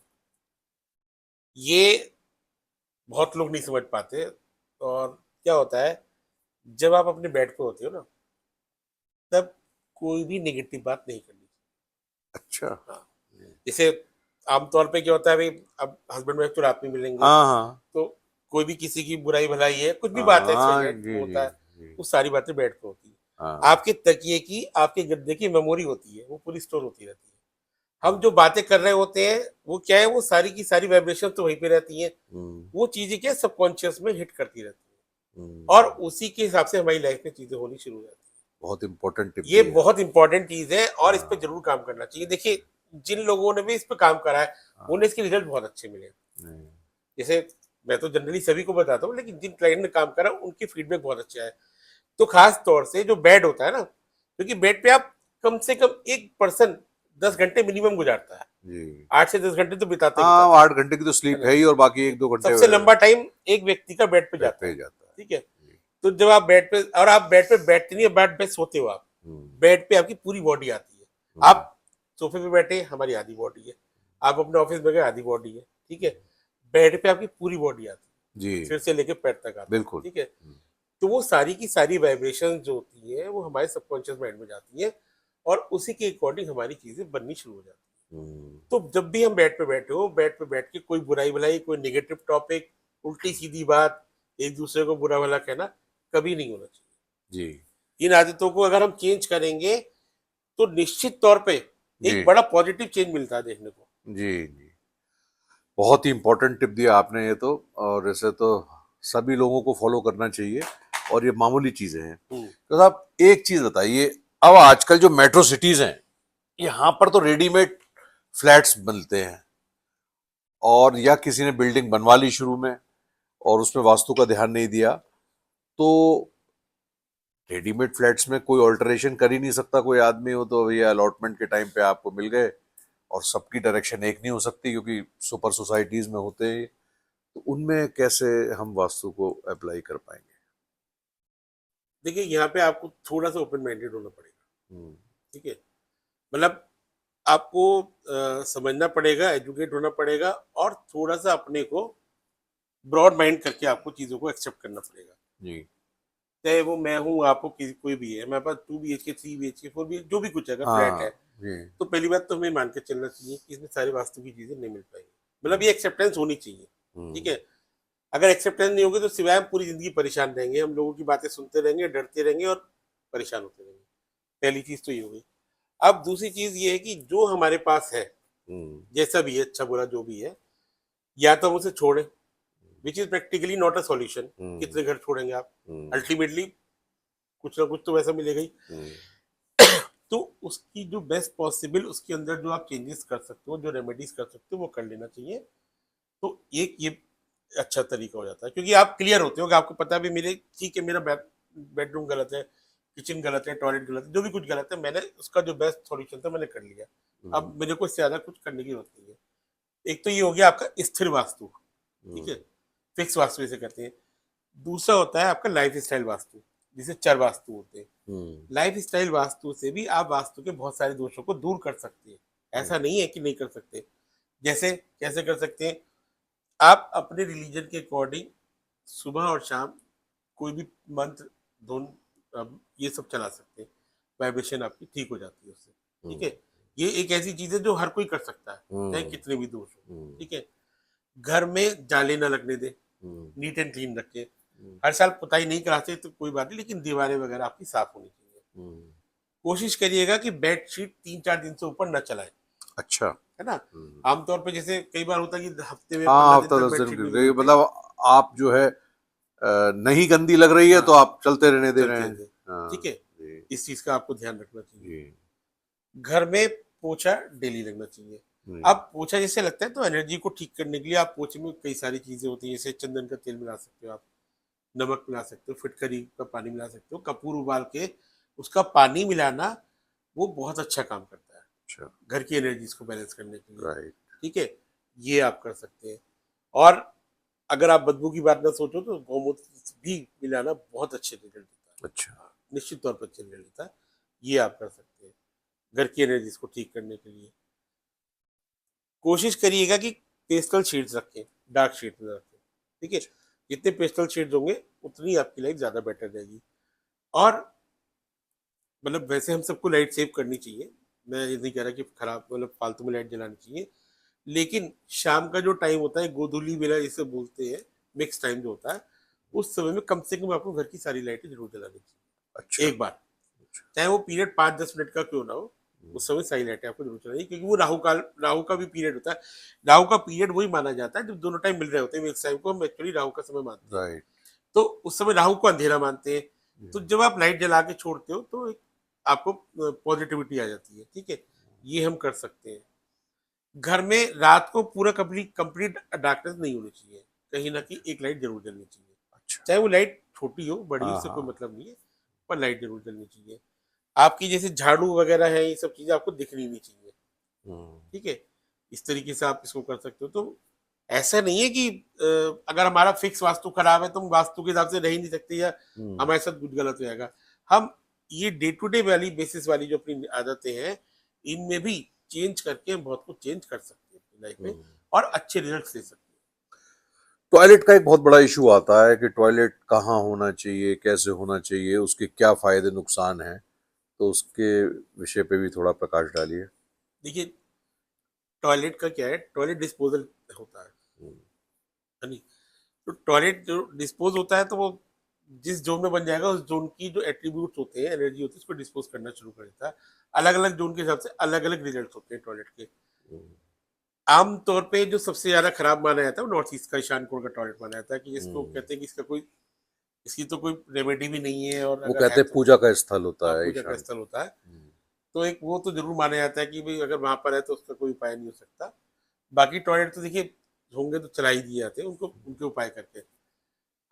ये बहुत लोग नहीं समझ पाते। और क्या होता है, जब आप अपने बेड पे होते हो ना, तब कोई भी नेगेटिव बात नहीं करनी अच्छा, चाहिए। हाँ, जैसे आमतौर पे क्या होता है भाई, अब हस्बैंड वाइफ तो रात में मिलेंगे, हाँ, हाँ, तो कोई भी किसी की बुराई भलाई है, कुछ भी बात है, हाँ, वो जी, होता जी, है, जी, वो सारी बातें बेड पे होती है। हाँ, आपके तकिए की, आपके गद्दे की मेमोरी होती है, वो पूरी स्टोर होती रहती है। हम हाँ, जो बातें कर रहे होते हैं, वो क्या है, वो सारी की सारी वाइब्रेशन तो वहीं पे रहती हैं। हम्म, वो चीजें क्या सबकॉन्शियस में हिट करती रहती हैं, और हम्म, उसी के हिसाब से हमारी लाइफ में चीजें होनी शुरू हो जाती हैं। बहुत इम्पोर्टेंट टिप ये दी है। बहुत इंपॉर्टेंट चीज है, और इस पर हाँ, जरूर काम करना चाहिए। देखिए, जिन लोगों ने भी इस पर काम करा है, हाँ, उन्हें इसके रिजल्ट बहुत अच्छे मिले हैं। नहीं, जैसे, मैं तो जनरली सभी को बताता हूँ, लेकिन जिन क्लाइंट ने काम करा उनकी फीडबैक बहुत अच्छा है। तो खास तौर से जो बेड होता है ना, क्योंकि बेड पे आप कम से कम एक पर्सन 10 घंटे मिनिमम गुजारता है, जी, 8 से 10 घंटे तो बिताते ही हाँ, बिताते 8 घंटे की तो है स्लीप ना? है ही और बाकी 1-2 घंटे सबसे लंबा टाइम एक व्यक्ति का बेड पे बेड जाता पे है, ही जाता है। ठीक है? जी, तो जब आप बेड पे, और आप बेड पे बैठते नहीं, बेड पे सोते हो आप, हम्म, बेड पे आपकी पूरी बॉडी आती है। हम्म, आप सोफे पे बैठे, हमारी आधी बॉडी है, आप अपने ऑफिस में गए, आधी बॉडी है, ठीक है? बेड पे आपकी पूरी बॉडी आती जी, है, सिर से लेके पैर तक आती है, बिल्कुल, ठीक है? तो वो सारी की सारी वाइब्रेशन जो होती है, वो हमारे सबकॉन्शियस माइंड में जाती है, और उसी के अकॉर्डिंग हमारी चीजें बननी शुरू हो जाती है। हम्म, तो जब भी हम बेड पे बैठे हो, बेड पे बैठ के कोई बुराई भलाई, कोई नेगेटिव टॉपिक, उल्टी सीधी बात, एक दूसरे को बुरा भला कहना कभी नहीं होना चाहिए। जी, इन आदतों को अगर हम चेंज करेंगे, तो निश्चित तौर पे जी एक बड़ा पॉजिटिव चेंज मिलता है देखने को। जी जी, बहुत ही इंपॉर्टेंट टिप दिया आपने ये तो। और इसे तो सभी लोगों को फॉलो करना चाहिए, और ये मामूली चीजें हैं। हम्म। तो साहब एक चीज बताइए, अब आजकल जो मेट्रो सिटीज हैं, यहाँ पर तो रेडीमेड फ्लैट्स मिलते हैं, और या किसी ने बिल्डिंग बनवा ली शुरू में और उसमें वास्तु का ध्यान नहीं दिया, तो रेडीमेड फ्लैट्स में कोई ऑल्टरेशन कर ही नहीं सकता कोई आदमी हो, तो ये अलॉटमेंट के टाइम पे आपको मिल गए, और सबकी डायरेक्शन एक नहीं हो सकती क्योंकि सुपर सोसाइटीज में होते हैं, तो उनमें कैसे हम वास्तु को अप्लाई कर पाएंगे? देखिए यहाँ पे आपको थोड़ा सा ओपन माइंडेड होना पड़ेगा। हम्म ठीक है, मतलब आपको समझना पड़ेगा, एजुकेट होना पड़ेगा, और थोड़ा सा अपने को ब्रॉड माइंड करके आपको चीज़ों को एक्सेप्ट करना पड़ेगा। जी चाहे वो मैं हूँ, आप हो, किसी कोई भी है, मेरे पास 2 BHK 3 BHK 4 BHK जो भी कुछ है, अगर फ्लैट है, हाँ जी तो पहली बात तो हमें मान के चलना चाहिए कि इसमें सारी वास्तु की चीज़ें नहीं मिल पाएंगी। मतलब हम्म ये एक्सेप्टेंस होनी चाहिए। ठीक हम्म है, अगर एक्सेप्टेंस नहीं होगी तो सिवाय हम पूरी जिंदगी परेशान रहेंगे, हम लोगों की बातें सुनते रहेंगे, डरते रहेंगे और परेशान होते रहेंगे। पहली चीज़ तो ये होगी। अब दूसरी चीज़ ये है कि जो हमारे पास है, हम्म जैसा भी है, अच्छा बुरा जो भी है, या तो हम उसे छोड़ें, which is practically not a solution. Hmm कितने घर छोड़ेंगे आप? हम्म अल्टीमेटली कुछ ना कुछ तो वैसा मिलेगा ही। हम्म तो उसकी जो बेस्ट पॉसिबल उसके अंदर जो आप चेंजेस कर सकते हो, जो रेमेडीज कर सकते हो, वो कर लेना चाहिए। तो एक ये अच्छा तरीका हो जाता है, क्योंकि आप क्लियर होते हो कि आपको पता भी मेरे, ठीक है, मेरा बेडरूम गलत है, किचन गलत है, टॉयलेट गलत है, जो भी कुछ गलत है, मैंने उसका जो बेस्ट सॉल्यूशन था मैंने कर लिया। हम्म अब मेरे को इससे ज्यादा कुछ करने की जरूरत नहीं है। एक तो ये हो गया आपका स्थिर वास्तु। ठीक है, हम्म फिक्स वास्तु इसे कहते हैं। दूसरा होता है आपका लाइफ स्टाइल वास्तु, जिसे चर वास्तु होते हैं। हम्म लाइफ स्टाइल वास्तु से भी आप वास्तु के बहुत सारे दोषों को दूर कर सकते हैं। ऐसा नहीं है कि नहीं कर सकते। जैसे कैसे कर सकते हैं? आप अपने रिलीजन के अकॉर्डिंग सुबह और शाम कोई भी मंत्र, धुन, ये सब चला सकते हैं। वाइब्रेशन आपकी ठीक हो जाती है उससे। ठीक हम्म है, ये एक ऐसी चीज है जो हर कोई कर सकता है, चाहे हम्म कितने भी दोष हो। हम्म ठीक है, घर में जाले ना लगने दे, हम्म नीट एंड क्लीन रखें। हम्म हर साल पुताई नहीं कराते तो कोई बात नहीं, लेकिन दीवारें वगैरह आपकी साफ होनी चाहिए। हम्म, कोशिश करिएगा कि बेडशीट 3-4 दिन से ऊपर न चलाए। अच्छा। है ना? हम्म, आमतौर पे जैसे कई बार होता है कि हफ्ते में हाँ 15 दिन हफ्ता तक 10 दिन बेडशीट नहीं की बदलते। मतलब आप जो है नहीं गंदी लग रही है तो हाँ, आप चलते रहने दे रहे चलते हैं। थे। ठीक हाँ है, जी इस चीज का आपको ध्यान रखना चाहिए। जी घर में पोछा डेली लगना चाहिए। जी अब पोछा जैसे लगता है तो एनर्जी को ठीक करने के लिए आप पोछे में कई सारी चीजें होती हैं, जैसे चंदन का तेल मिला सकते हो आप, नमक मिला सकते हो, फिटकरी का पानी मिला सकते हो, कपूर उबाल के उसका पानी मिलाना, वो बहुत अच्छा काम करता है अच्छा घर की एनर्जीज को बैलेंस करने के लिए। राइट ठीक है, ये आप कर सकते हैं। और अगर आप बदबू की बात ना सोचो तो गौमूत्र भी मिलाना बहुत अच्छे रिजल्ट देता है। अच्छा हाँ, निश्चित तौर पर अच्छे रिजल्ट देता है। ये आप कर सकते हैं घर की एनर्जीज को ठीक करने के लिए। कोशिश करिएगा कि पेस्टल शेड्स रखें, डार्क शेड्स में रखें। ठीक है, जितने पेस्टल शेड्स होंगे उतनी आपकी लाइफ ज़्यादा बेटर रहेगी। और मतलब वैसे हम सबको लाइट सेव करनी चाहिए, मैं ये नहीं कह रहा कि खराब मतलब फालतू में लाइट जलानी चाहिए, लेकिन शाम का जो टाइम होता है, गोधूली बेला जिसे बोलते हैं, मिक्स टाइम जो होता है, उस समय में कम से कम आपको घर की सारी लाइटें जरूर जलानी अच्छा चाहिए एक बार। अच्छा चाहे वो पीरियड 5-10 मिनट का क्यों ना हो, हम्म, उस समय सही लाइटें आपको जरूर चलानी, क्योंकि वो राहु का भी पीरियड होता है। राहु का पीरियड वही माना जाता है जब दोनों टाइम मिल रहे होते हैं, एक टाइम को हम एक्चुअली राहु का समय मानते हैं। राइट तो उस समय राहु को अंधेरा मानते हैं। तो हम्म, जब आप लाइट जला के छोड़ते हो तो एक आपको पॉजिटिविटी आ जाती है। ठीक है, ये हम कर सकते हैं। घर में रात को पूरा कंप्लीट कंप्लीट डार्कनेस नहीं होनी चाहिए, कहीं ना कहीं एक लाइट जरूर जलनी चाहिए। अच्छा चाहे वो लाइट छोटी हो बड़ी हो, हाँ उससे कोई हाँ मतलब नहीं है, पर लाइट जरूर जलनी चाहिए। आपकी जैसे झाड़ू वगैरह है, ये सब चीजें आपको दिखनी नहीं चाहिए। हम्म ठीक है, इस तरीके से आप इसको कर सकते हो। तो ऐसा नहीं है कि अगर हमारा फिक्स वास्तु खराब है तो हम वास्तु के हिसाब से रह ही नहीं सकते, या हम्म हमारे साथ कुछ गलत हो जाएगा। हम ये डे टू डे वाली बेसिस वाली जो अपनी आदतें हैं, इनमें भी चेंज करके हम बहुत कुछ चेंज कर सकते हैं अपनी लाइफ में, हम्म और अच्छे रिजल्ट ले सकते टॉयलेट का एक बहुत बड़ा इशू आता है कि टॉयलेट कहाँ होना चाहिए, कैसे होना चाहिए, उसके क्या फायदे नुकसान हैं, तो उसके विषय पे भी थोड़ा प्रकाश डालिए। हैं। देखिए, टॉयलेट का क्या है, टॉयलेट डिस्पोजल होता हम्म है नहीं? तो टॉयलेट जो डिस्पोज होता है तो वो जिस जोन में बन जाएगा उस जोन की जो एट्रीब्यूट्स होते हैं, एनर्जी होती है, उसको डिस्पोज करना शुरू कर देता है। अलग अलग जोन के हिसाब से अलग अलग रिजल्ट होते हैं टॉयलेट के। आम तौर पे जो सबसे ज्यादा खराब माना जाता है वो नॉर्थ ईस्ट का ईशान कोण का टॉयलेट माना जाता है कि जिसको कहते हैं कि इसकी तो कोई रेमेडी भी नहीं है, और वो अगर है कहते हैं तो पूजा का स्थल होता है पूजा का ईशान। स्थल होता है। तो एक वो तो जरूर माना जाता है कि भाई अगर वहां पर है तो उसका कोई उपाय नहीं हो सकता। बाकी टॉयलेट तो देखिए होंगे तो चला ही दिए जाते हैं उनको, उनके उपाय करके।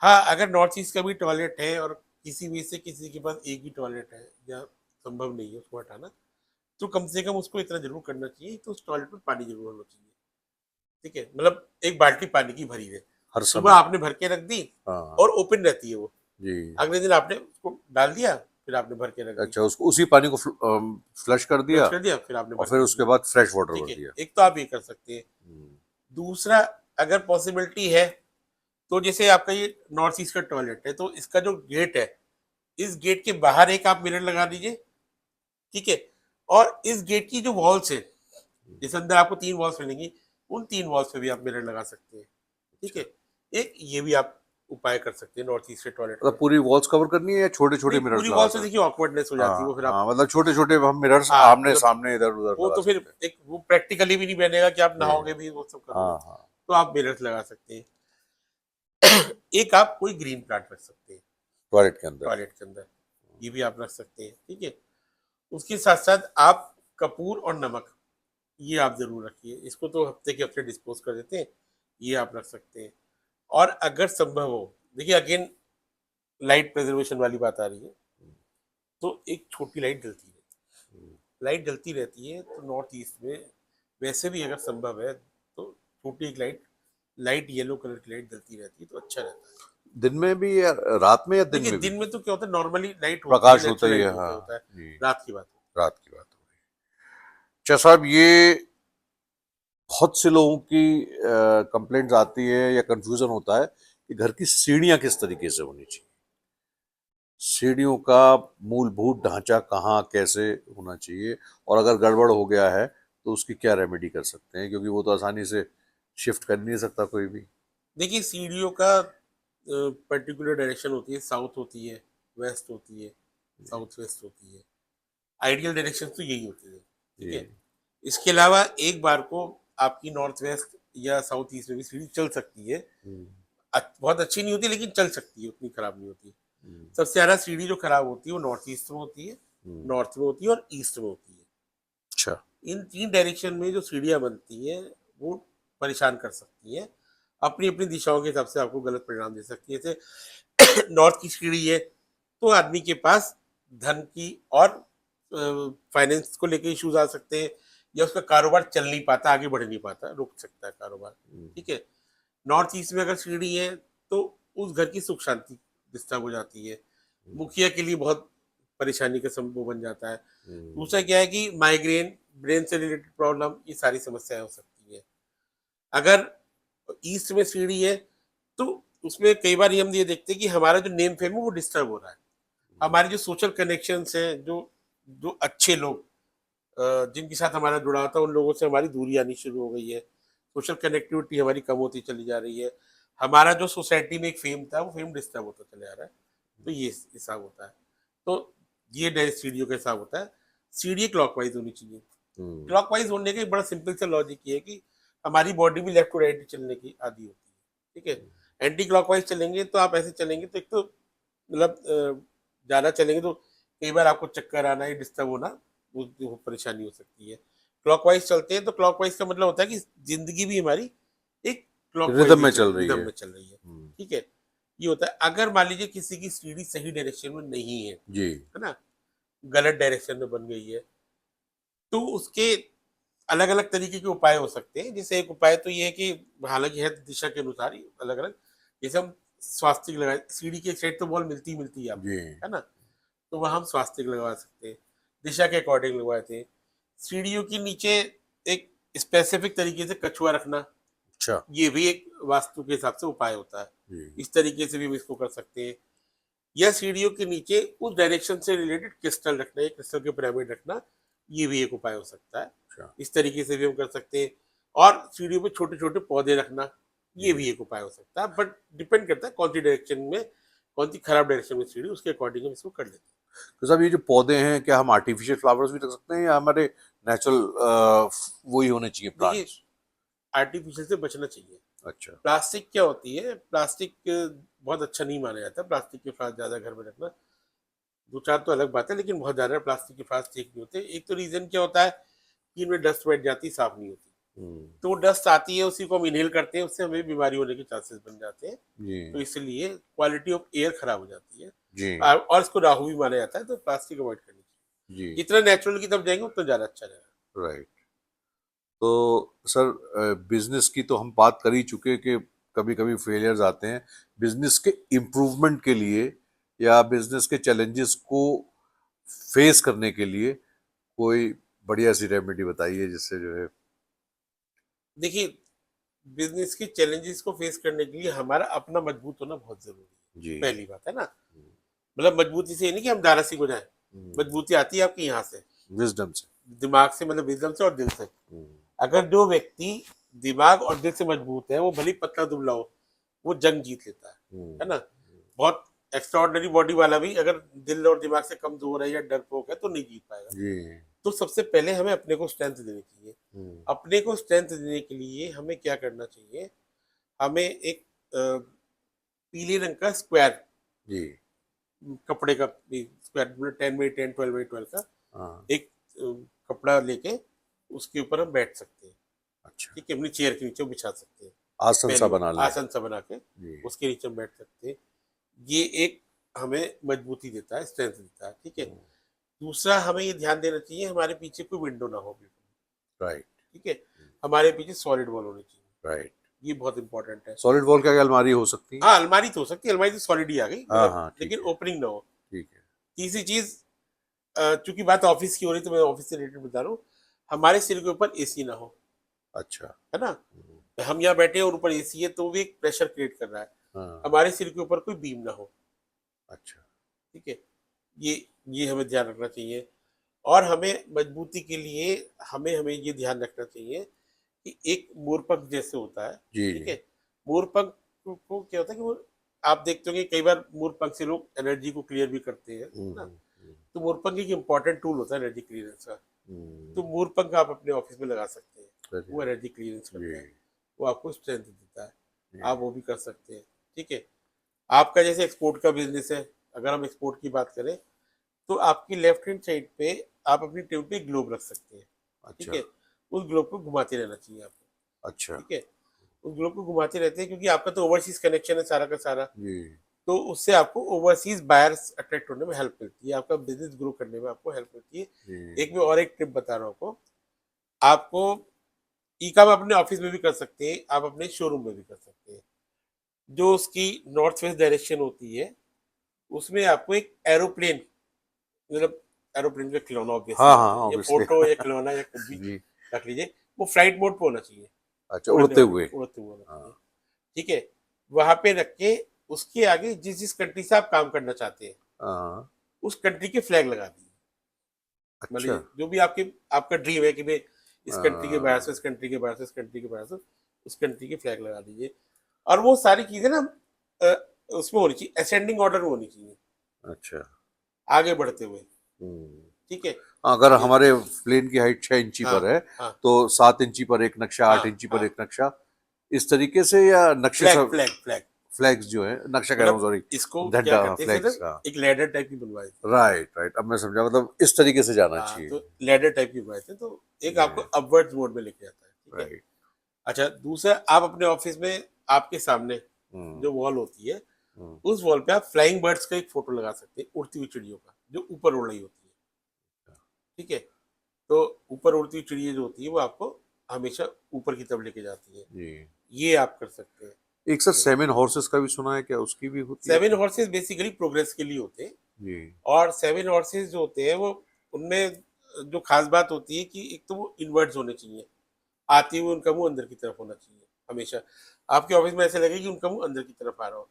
हाँ, अगर नॉर्थ ईस्ट का भी टॉयलेट है और किसी भी से किसी के पास एक ही टॉयलेट है या संभव नहीं है उसको हटाना, तो कम से कम उसको इतना जरूर करना चाहिए तो उस टॉयलेट में पानी जरूर होना चाहिए। ठीक है, मतलब एक बाल्टी पानी की भरी है, हर सुबह समय। आपने भर के रख दी हाँ और ओपन रहती है वो, जी। अगले दिन आपने उसको डाल दिया, फिर आपने भर के रख दी, अच्छा, उसको उसी पानी को फ्लश कर फ्लश दिया कर दिया, फिर आपने और भर फिर के रख उसके दिया। बाद फ्रेश वाटर ठीक भर है, दिया। एक तो आप ये कर सकते हैं। हम्म, दूसरा, अगर पॉसिबिलिटी है तो जैसे आपका ये नॉर्थ ईस्ट का टॉयलेट है तो इसका जो गेट है, इस गेट के बाहर एक आप मिरर लगा दीजिए। ठीक है, और इस गेट की जो वॉल्स है, जैसे अंदर आपको 3 वॉल्स मिलेंगी, उन 3 वॉल्स पे भी आप मिरर लगा सकते हैं। ठीक अच्छा, है, एक ये भी आप उपाय कर सकते हैं नॉर्थ ईस्ट के टॉयलेट मतलब में। पूरी वॉल्स कवर करनी है या छोटे छोटे नहीं, मिरर्स पूरी लगा वॉल से कर? देखिए ऑकवर्डनेस हो जाती है, वो फिर हाँ आप, हाँ, मतलब छोटे छोटे हम मिरर्स हाँ आमने मतलब सामने इधर उधर वो लगा तो फिर सकते हैं। एक वो प्रैक्टिकली भी नहीं बनेगा कि आप जी। नहाओगे भी वो सब करोगे, हाँ हाँ। तो आप मिरर्स लगा सकते हैं। एक आप कोई ग्रीन प्लांट रख सकते हैं टॉयलेट के अंदर। टॉयलेट के अंदर, ये भी आप रख सकते हैं। ठीक है, उसके साथ साथ आप कपूर और नमक, ये आप जरूर रखिए, इसको तो हफ्ते के हफ्ते डिस्पोज कर देते हैं, ये आप रख सकते हैं। और अगर संभव हो, देखिए अगेन लाइट प्रिजर्वेशन वाली बात आ रही है, तो एक छोटी लाइट जलती है, लाइट जलती रहती है, तो नॉर्थ ईस्ट में वैसे भी अगर संभव है तो छोटी एक लाइट, लाइट येलो कलर की लाइट जलती रहती है तो अच्छा रहता है। दिन में भी या रात में या दिन देखिए में भी? दिन में तो क्या होता है, नॉर्मली लाइट होती है, प्रकाश होता नेचुरल ही लाइट है, होता हाँ। होता है। जी। रात की बात होती रात की बात हो रही है। अच्छा साहब, ये बहुत से लोगों की कंप्लेंट्स आती है या कंफ्यूजन होता है कि घर की सीढ़ियाँ किस तरीके से होनी चाहिए। सीढ़ियों का मूलभूत ढांचा कहाँ कैसे होना चाहिए, और अगर गड़बड़ हो गया है तो उसकी क्या रेमेडी कर सकते हैं, क्योंकि वो तो आसानी से शिफ्ट कर नहीं सकता कोई भी। है। देखिए सीढ़ियों का पर्टिकुलर डायरेक्शन होती है, साउथ होती है, वेस्ट होती है, साउथ वेस्ट होती है, आइडियल डायरेक्शन तो यही होती है। ठीक जी। है, इसके अलावा एक बार को आपकी नॉर्थ वेस्ट या साउथ ईस्ट में भी सीढ़ी चल सकती है, हम्म, बहुत अच्छी नहीं होती लेकिन चल सकती है, उतनी खराब नहीं होती। हम्म, सबसे ज्यादा सीढ़ी जो खराब होती है वो नॉर्थ ईस्ट में होती है, हम्म। नॉर्थ में होती है और ईस्ट में होती है। अच्छा। इन 3 डायरेक्शन में जो सीढ़ियां बनती हैं वो परेशान कर सकती हैं, अपनी अपनी दिशाओं के हिसाब से आपको गलत परिणाम दे सकती है। जैसे नॉर्थ की सीढ़ी है तो आदमी के पास धन की और फाइनेंस को लेकर इश्यूज आ सकते हैं, या उसका कारोबार चल नहीं पाता, आगे बढ़ नहीं पाता, रुक सकता है कारोबार। हम्म, ठीक है, नॉर्थ ईस्ट में अगर सीढ़ी है तो उस घर की सुख शांति डिस्टर्ब हो जाती है, हम्म, मुखिया के लिए बहुत परेशानी का संभव बन जाता है। हम्म। दूसरा क्या है कि माइग्रेन, ब्रेन से रिलेटेड प्रॉब्लम, ये सारी समस्याएं हो सकती है। अगर ईस्ट में सीढ़ी है तो उसमें कई बार ये हम ये देखते हैं कि हमारा जो नेम फेम है वो डिस्टर्ब हो रहा है, हमारे जो सोशल कनेक्शंस हैं, जो जो अच्छे लोग जिनके साथ हमारा जुड़ाव था, उन लोगों से हमारी दूरी आनी शुरू हो गई है, सोशल कनेक्टिविटी हमारी कम होती चली जा रही है, हमारा जो सोसाइटी में एक फेम था वो फेम डिस्टर्ब होता चला जा रहा है। तो ये हिसाब होता है। तो ये नए सीढ़ियों का हिसाब होता है। सीढ़ी क्लॉकवाइज होनी चाहिए। हम्म, क्लॉकवाइज होने का एक बड़ा सिंपल सा लॉजिक ये है कि हमारी बॉडी भी लेफ्ट टू राइट चलने की आदि होती है। ठीक है, एंटी क्लॉकवाइज चलेंगे तो आप ऐसे चलेंगे तो एक तो मतलब ज़्यादा चलेंगे तो कई बार आपको चक्कर आना या डिस्टर्ब होना, वो परेशानी हो सकती है। क्लॉकवाइज चलते हैं तो क्लॉकवाइज का मतलब होता है कि जिंदगी भी हमारी एक क्लॉकवाइज रिदम ही में चल चल रही रिदम है। में चल रही है। ठीक है, ये होता है। अगर मान लीजिए किसी की सीढ़ी सही डायरेक्शन में नहीं जी। है ना, गलत डायरेक्शन में बन गई है, तो उसके अलग अलग तरीके के उपाय हो सकते हैं। जैसे एक उपाय तो ये है कि हालांकि है दिशा के अनुसार ही अलग अलग, जैसे हम स्वास्तिक लगाए, सीढ़ी की एक साइड तो बॉल मिलती है जी। आपको, है ना, तो वह हम स्वास्तिक लगवा सकते हैं, दिशा के अकॉर्डिंग लगवाते हैं। सीढ़ियों के नीचे एक स्पेसिफिक तरीके से कछुआ रखना, अच्छा। ये भी एक वास्तु के हिसाब से उपाय होता है। जी। इस तरीके से भी हम इसको कर सकते हैं। या सीढ़ियों के नीचे उस डायरेक्शन से रिलेटेड क्रिस्टल रखना, या क्रिस्टल के पिरामिड रखना, ये भी एक उपाय हो सकता है। अच्छा। इस तरीके से भी हम कर सकते हैं। और सीढ़ियों पे छोटे छोटे पौधे रखना, ये जी। भी एक उपाय हो सकता है, बट डिपेंड करता है कौन सी डायरेक्शन में कौन सी खराब डायरेक्शन में सीढ़ी, उसके अकॉर्डिंग हम इसको कर लेते हैं। तो साहब ये जो पौधे हैं, क्या हम आर्टिफिशियल फ्लावर्स भी रख सकते हैं या हमारे नेचुरल वही होने चाहिए देखिए, प्लांट्स? आर्टिफिशियल से बचना चाहिए। अच्छा। प्लास्टिक क्या होती है, प्लास्टिक बहुत अच्छा नहीं माना जाता प्लास्टिक के फ्लावर्स ज़्यादा घर में रखना। दो चार तो अलग बात है, लेकिन बहुत ज़्यादा प्लास्टिक के फ्लावर्स ठीक नहीं होते। एक तो रीज़न क्या होता है कि इनमें डस्ट बैठ जाती है, साफ नहीं होती। हम्म। तो वो डस्ट आती है, उसी को हम इनहेल करते हैं, उससे हमें बीमारी होने के चांसेस बन जाते हैं। जी। तो इसलिए क्वालिटी ऑफ एयर खराब हो जाती है। जी। और इसको राहु भी माना जाता है, तो प्लास्टिक अवॉइड करनी चाहिए। जी। जितना नेचुरल की तरफ जाएंगे उतना ज़्यादा अच्छा रहेगा। राइट। तो सर बिजनेस की तो हम बात कर ही चुके कि कभी कभी फेलियर्स आते हैं। बिजनेस के इम्प्रूवमेंट के लिए या बिजनेस के चैलेंजेस को फेस करने के लिए कोई बढ़िया सी रेमेडी बताइए जिससे जो है। देखिए, बिजनेस के चैलेंजेस को फेस करने के लिए हमारा अपना मजबूत होना बहुत जरूरी है। जी। पहली बात है ना, मतलब मजबूती से ये नहीं कि हम दारासी हो जाए। मजबूती आती है आपकी यहाँ से, विजडम से। दिमाग से, मतलब विजडम से और दिल से। हम्म। अगर जो व्यक्ति दिमाग और दिल से मजबूत है, वो भली पतला दुबला हो, वो जंग जीत लेता है ना। बहुत एक्स्ट्राऑर्डिनरी बॉडी वाला भी अगर दिल और दिमाग से कमजोर है या डरपोक है तो नहीं जीत पाएगा। जी। तो सबसे पहले हमें अपने को स्ट्रेंथ देनी चाहिए। हम्म। अपने को स्ट्रेंथ देने के लिए हमें क्या करना चाहिए, हमें एक पीले रंग का स्क्वायर जी। कपड़े का, स्क्वायर 10 बाई 10, 12 बाई 12 का हाँ। एक कपड़ा लेके उसके ऊपर हम बैठ सकते हैं। अच्छा। ठीक है, अपनी चेयर के नीचे बिछा सकते हैं। आसन सा पहली बात, बना लें। आसन सा बना के जी। उसके नीचे हम बैठ सकते हैं। ये एक हमें मजबूती देता है, स्ट्रेंथ देता है। ठीक है। दूसरा, हमें ये ध्यान देना चाहिए हमारे पीछे कोई विंडो ना हो बिल्कुल। राइट। ठीक है। हमारे पीछे सॉलिड वॉल होनी चाहिए। राइट। ये बहुत इंपॉर्टेंट है। सॉलिड वॉल क्या अलमारी हो सकती है? हाँ, अलमारी तो हो सकती है, अलमारी तो सॉलिड ही आ गई, हाँ मतलब हाँ ठीक लेकिन है। ओपनिंग ना हो। ठीक है। तीसरी चीज, चूंकि बात ऑफिस की हो रही तो मैं ऑफिस से रिलेटेड बता रहा हूँ, हमारे सिर के ऊपर एसी ना हो। अच्छा। है ना। हम यहाँ बैठे हैं और ऊपर एसी है, तो वो एक प्रेशर क्रिएट कर रहा है। हाँ। हमारे सिर के ऊपर कोई बीम ना हो। अच्छा। ठीक है। ये ये हमें ध्यान रखना चाहिए। और हमें मजबूती के लिए हमें हमें ये ध्यान रखना चाहिए कि एक मोरपंख जैसे होता है। जी। ठीक है। मोरपंख को क्या होता है कि वो, आप देखते होंगे कई बार मोरपंख से लोग एनर्जी को क्लियर भी करते हैं, है ना। तो मोरपंख एक इंपॉर्टेंट टूल होता है एनर्जी क्लियरेंस का। तो मोरपंख आप अपने ऑफिस में लगा सकते हैं, वो एनर्जी क्लियरेंस करता है, वो आपको स्ट्रेंथ देता है। आप वो भी कर सकते हैं। ठीक है। आपका जैसे एक्सपोर्ट का बिजनेस है, अगर हम एक्सपोर्ट की बात करें, तो आपकी लेफ्ट हैंड साइड पे आप अपनी टेबल पे ग्लोब रख सकते हैं। ठीक अच्छा। है। उस ग्लोब को घुमाते रहना चाहिए आपको। अच्छा। ठीक है। उस ग्लोब को घुमाते रहते हैं, क्योंकि आपका तो ओवरसीज कनेक्शन है सारा का सारा। जी। तो उससे आपको ओवरसीज बायर्स अट्रैक्ट होने में हेल्प मिलती है, आपका बिजनेस ग्रो करने में आपको हेल्प मिलती है। जी। एक मैं और एक टिप बता रहा हूँ आपको। आपको ई काम अपने ऑफिस में भी कर सकते हैं, आप अपने शोरूम में भी कर सकते हैं। जो उसकी नॉर्थ वेस्ट डायरेक्शन होती है, उसमें आपको एक एरोप्लेन, मतलब एरोप्लेन का खिलौना हाँ ऑब्वियसली हाँ आता है, या ऑब्वियसली। फोटो या खिलौना या कुछ भी जी। रख लीजिए। वो फ्लाइट मोड पे होना चाहिए, अच्छा उड़ने उड़ते वाले हुए। उड़ते हुए होना चाहिए। हाँ। ठीक है। वहां पे रख के उसके आगे जिस जिस कंट्री से आप काम करना चाहते हैं, हाँ। उस कंट्री के फ्लैग लगा दीजिए। अच्छा। मतलब जो भी आपके आपका ड्रीम है कि भाई इस कंट्री के बाहर से, हाँ। इस कंट्री के बाहर से, इस कंट्री के बाहर से, उस कंट्री के फ्लैग लगा दीजिए। और वो सारी चीजें ना अ, उसमें होनी चाहिए, असेंडिंग ऑर्डर में होनी चाहिए, अच्छा। आगे बढ़ते हुए। हम्म। ठीक है। अगर ये, हमारे प्लेन की हाइट 6 इंची हाँ पर है हाँ तो 7 इंची पर एक नक्शा, हाँ 8 इंची पर हाँ, एक नक्शा, इस तरीके से या नक्शे फ्लैग सब? फ्लैग फ्लैग, फ्लैग्स जो है, नक्शा कह रहा हूँ, मतलब सॉरी। इसको क्या झंडा, हाँ करते हैं, फ्लैग्स, सिर्फ हाँ। एक लैडर टाइप की बनवाई थी। राइट राइट, अब मैं समझा, मतलब इस तरीके से जाना हाँ, चाहिए। तो लैडर टाइप की बनवाई थी, तो एक जी। आपको अपवर्ड मोड में लेके जाता है। ठीक है। राइट। अच्छा, दूसरा, आप अपने ऑफिस में आपके सामने हम्म। जो वॉल होती है, हम्म। उस वॉल पे आप फ्लाइंग बर्ड्स का एक फोटो लगा सकते हैं, उड़ती हुई चिड़ियों का, जो ऊपर उड़ रही होती है। ठीक है। तो ऊपर उड़ती हुई चिड़िया जो होती है, वो आपको हमेशा ऊपर की तरफ लेके जाती है। जी। ये आप कर सकते हैं। एक सर 7 हॉर्सेस का भी सुना है, क्या उसकी भी होती है? 7 हॉर्सेस बेसिकली प्रोग्रेस के लिए होते हैं। जी। और 7 हॉर्सेस जो होते हैं, वो उनमें जो खास बात होती है कि एक तो वो इनवर्ट्स होने चाहिए, आते हुए उनका मुंह अंदर की तरफ होना चाहिए हमेशा। आपके ऑफिस में ऐसे लगे कि उनका मुंह अंदर की तरफ आ रहा हो,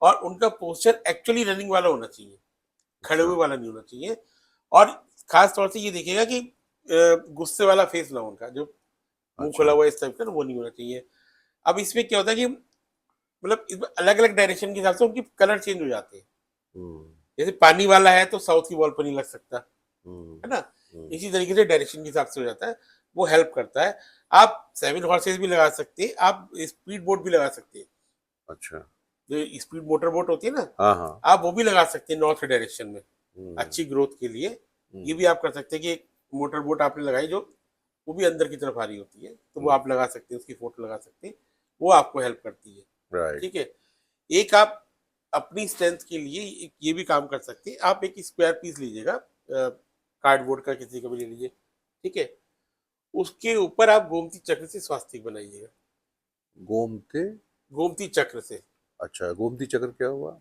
और उनका पोस्चर एक्चुअली रनिंग वाला होना चाहिए, खड़े अच्छा। हुए वाला नहीं होना चाहिए। और खास तौर से ये देखिएगा कि गुस्से वाला फेस ना हो उनका, जो मुंह खुला अच्छा। हुआ इस टाइप का ना, वो नहीं होना चाहिए। अब इसमें क्या होता है कि मतलब इसमें अलग अलग डायरेक्शन के हिसाब से उनकी कलर चेंज हो जाते हैं। हम्म, जैसे पानी वाला है तो साउथ की वॉल पर नहीं लग सकता, हम्म, है ना। हम्म, इसी तरीके से डायरेक्शन के हिसाब से हो जाता है, वो हेल्प करता है। आप 7 हॉर्सेज भी लगा सकते हैं, आप स्पीड बोट भी लगा सकते हैं। अच्छा, जो स्पीड मोटर बोट होती है ना, हाँ हाँ, आप वो भी लगा सकते हैं नॉर्थ डायरेक्शन में, हम्म, अच्छी ग्रोथ के लिए। ये हम्म, भी आप कर सकते हैं कि एक मोटर बोट आपने लगाई जो वो भी अंदर की तरफ आ रही होती है, तो वो हम्म, आप लगा सकते हैं, उसकी फोटो लगा सकते हैं, वो आपको हेल्प करती है। राइट, ठीक है। एक आप अपनी स्ट्रेंथ के लिए ये भी काम कर सकते हैं, आप एक स्क्वायर पीस लीजिएगा, कार्डबोर्ड का किसी का भी ले लीजिए। ठीक है। उसके ऊपर आप गोमती चक्र से स्वास्तिक बनाइएगा। गोमते, गोमती चक्र से। अच्छा, गोमती चक्र क्या हुआ?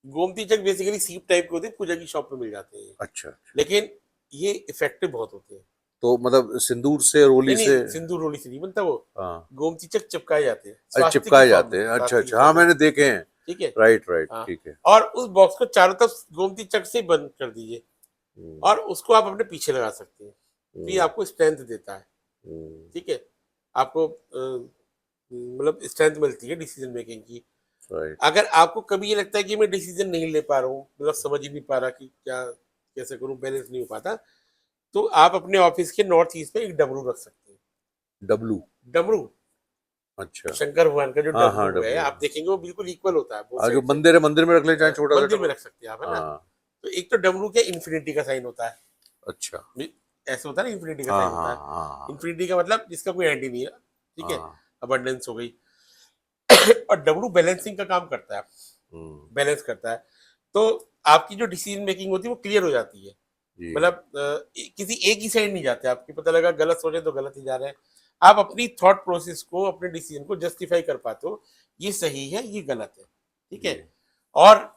गोमती चक्र बेसिकली सीप टाइप के होते हैं, पूजा की शॉप में मिल जाते हैं, अच्छा अच्छा, लेकिन ये इफेक्टिव बहुत होते हैं। तो मतलब सिंदूर से, रोली नहीं से? नहीं, सिंदूर रोली से नहीं बनता वो, हाँ, गोमती चक्र चिपकाए जाते हैं अच्छा, स्वास्तिक की चिपकाए फॉर्म जाते में, हैं, अच्छा स्वास्तिक की अच्छा, हाँ फॉर्म में। मैंने देखे हैं। ठीक है। राइट राइट, हाँ, ठीक है। और उस बॉक्स को चारों तरफ गोमती चक्र से बंद कर दीजिए, हम्म, और उसको आप अपने पीछे लगा सकते हैं, तो ये हम्म, आपको स्ट्रेंथ देता है। हम्म, ठीक है। आपको मतलब स्ट्रेंथ मिलती है डिसीजन मेकिंग की। राइट, अगर आपको कभी ये लगता है कि मैं डिसीजन नहीं ले पा रहा हूँ, मतलब समझ ही नहीं पा रहा कि क्या कैसे करूँ, बैलेंस नहीं हो पाता, तो आप अपने ऑफिस के नॉर्थ ईस्ट में एक डमरू रख सकते हैं। डब्लू, डमरू, अच्छा, शंकर भगवान का जो हाँ हाँ, डमरू है, डब्लू, आप देखेंगे वो बिल्कुल इक्वल होता है बोथ जो साइड से। मंदिर है, मंदिर में रख ले चाहे छोटा सा मंदिर में डमरू। रख सकते हैं आप, है ना। हाँ, तो एक तो डमरू के इन्फिनिटी का साइन होता है, अच्छा, ऐसे होता है ना, इन्फिनिटी का हाँ साइन होता हाँ है। हाँ इन्फिनिटी का मतलब जिसका कोई एंड ही नहीं है। ठीक है। हाँ, अबंडेंस हो गई। और डमरू बैलेंसिंग का काम करता है, हम्म, बैलेंस करता है। तो आपकी जो डिसीजन मेकिंग होती है वो क्लियर हो जाती है। जी, मतलब किसी एक ही साइड नहीं जाते, आपकी पता लगा गलत सोचे तो गलत ही जा रहे हैं। आप अपनी थॉट प्रोसेस को, अपने डिसीजन को जस्टिफाई कर पाते हो, ये सही है, ये गलत है। ठीक जी, है। और